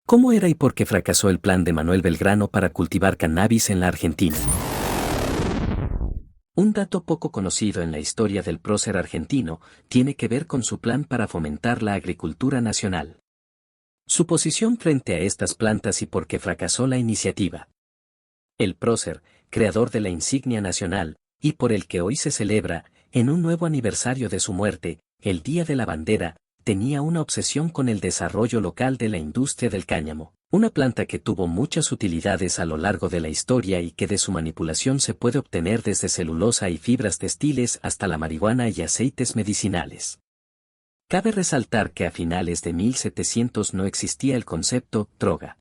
¿Cómo era y por qué fracasó el plan de Manuel Belgrano para cultivar cannabis en la Argentina? Un dato poco conocido en la historia del prócer argentino tiene que ver con su plan para fomentar la agricultura nacional. Su posición frente a estas plantas y por qué fracasó la iniciativa. El prócer, creador de la insignia nacional, y por el que hoy se celebra, en un nuevo aniversario de su muerte, el Día de la Bandera, tenía una obsesión con el desarrollo local de la industria del cáñamo, una planta que tuvo muchas utilidades a lo largo de la historia y que de su manipulación se puede obtener desde celulosa y fibras textiles hasta la marihuana y aceites medicinales. Cabe resaltar que a finales de 1700 no existía el concepto droga.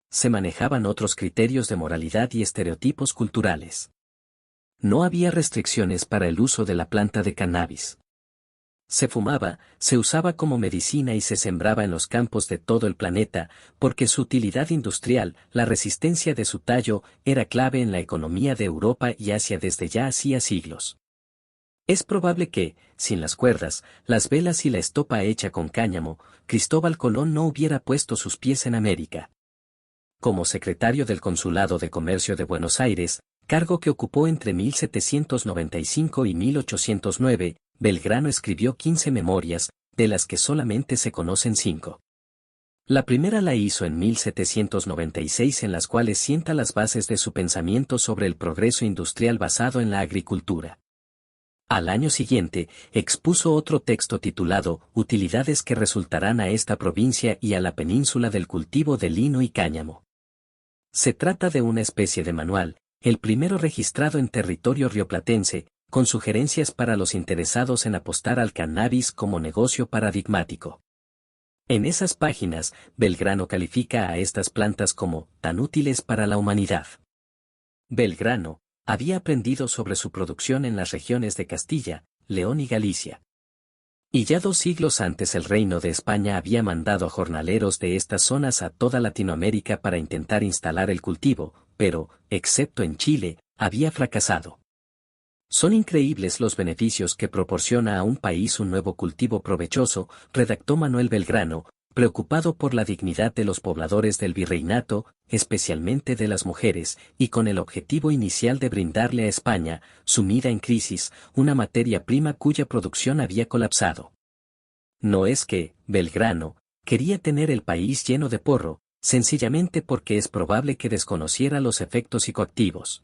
Se manejaban otros criterios de moralidad y estereotipos culturales. No había restricciones para el uso de la planta de cannabis. Se fumaba, se usaba como medicina y se sembraba en los campos de todo el planeta, porque su utilidad industrial, la resistencia de su tallo, era clave en la economía de Europa y Asia desde ya hacía siglos. Es probable que, sin las cuerdas, las velas y la estopa hecha con cáñamo, Cristóbal Colón no hubiera puesto sus pies en América. Como secretario del Consulado de Comercio de Buenos Aires, cargo que ocupó entre 1795 y 1809, Belgrano escribió 15 memorias, de las que solamente se conocen 5. La primera la hizo en 1796, en las cuales sienta las bases de su pensamiento sobre el progreso industrial basado en la agricultura. Al año siguiente, expuso otro texto titulado Utilidades que resultarán a esta provincia y a la península del cultivo de lino y cáñamo. Se trata de una especie de manual, el primero registrado en territorio rioplatense, con sugerencias para los interesados en apostar al cannabis como negocio paradigmático. En esas páginas, Belgrano califica a estas plantas como tan útiles para la humanidad. Belgrano había aprendido sobre su producción en las regiones de Castilla, León y Galicia. Y ya 2 siglos antes el Reino de España había mandado a jornaleros de estas zonas a toda Latinoamérica para intentar instalar el cultivo, pero, excepto en Chile, había fracasado. Son increíbles los beneficios que proporciona a un país un nuevo cultivo provechoso, redactó Manuel Belgrano, preocupado por la dignidad de los pobladores del virreinato, especialmente de las mujeres, y con el objetivo inicial de brindarle a España, sumida en crisis, una materia prima cuya producción había colapsado. No es que, Belgrano, quería tener el país lleno de porro, sencillamente porque es probable que desconociera los efectos psicoactivos.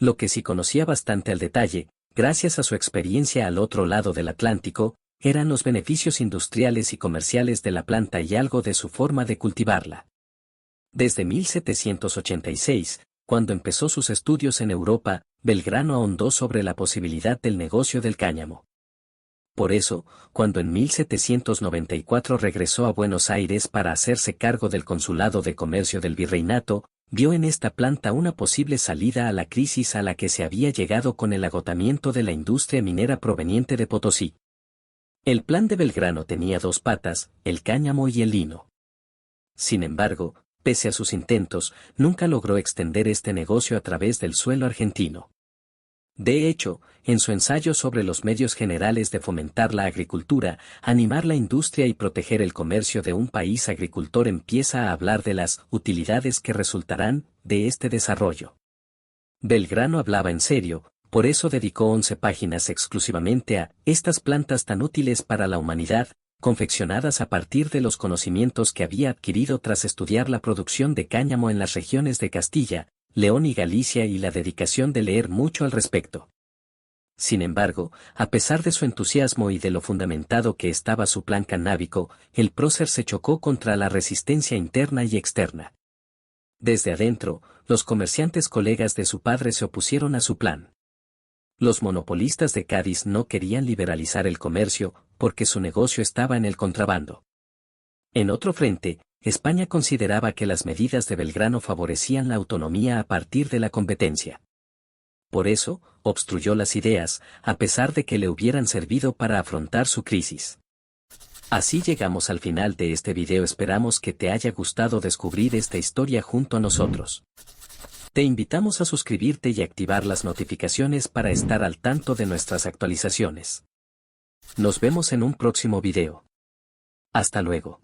Lo que sí conocía bastante al detalle, gracias a su experiencia al otro lado del Atlántico, eran los beneficios industriales y comerciales de la planta y algo de su forma de cultivarla. Desde 1786, cuando empezó sus estudios en Europa, Belgrano ahondó sobre la posibilidad del negocio del cáñamo. Por eso, cuando en 1794 regresó a Buenos Aires para hacerse cargo del Consulado de Comercio del Virreinato, vio en esta planta una posible salida a la crisis a la que se había llegado con el agotamiento de la industria minera proveniente de Potosí. El plan de Belgrano tenía 2 patas, el cáñamo y el lino. Sin embargo, pese a sus intentos, nunca logró extender este negocio a través del suelo argentino. De hecho, en su ensayo sobre los medios generales de fomentar la agricultura, animar la industria y proteger el comercio de un país agricultor, empieza a hablar de las utilidades que resultarán de este desarrollo. Belgrano hablaba en serio, por eso dedicó 11 páginas exclusivamente a estas plantas tan útiles para la humanidad, confeccionadas a partir de los conocimientos que había adquirido tras estudiar la producción de cáñamo en las regiones de Castilla, León y Galicia y la dedicación de leer mucho al respecto. Sin embargo, a pesar de su entusiasmo y de lo fundamentado que estaba su plan cannábico, el prócer se chocó contra la resistencia interna y externa. Desde adentro, los comerciantes colegas de su padre se opusieron a su plan. Los monopolistas de Cádiz no querían liberalizar el comercio, porque su negocio estaba en el contrabando. En otro frente, España consideraba que las medidas de Belgrano favorecían la autonomía a partir de la competencia. Por eso, obstruyó las ideas, a pesar de que le hubieran servido para afrontar su crisis. Así llegamos al final de este video. Esperamos que te haya gustado descubrir esta historia junto a nosotros. Te invitamos a suscribirte y activar las notificaciones para estar al tanto de nuestras actualizaciones. Nos vemos en un próximo video. Hasta luego.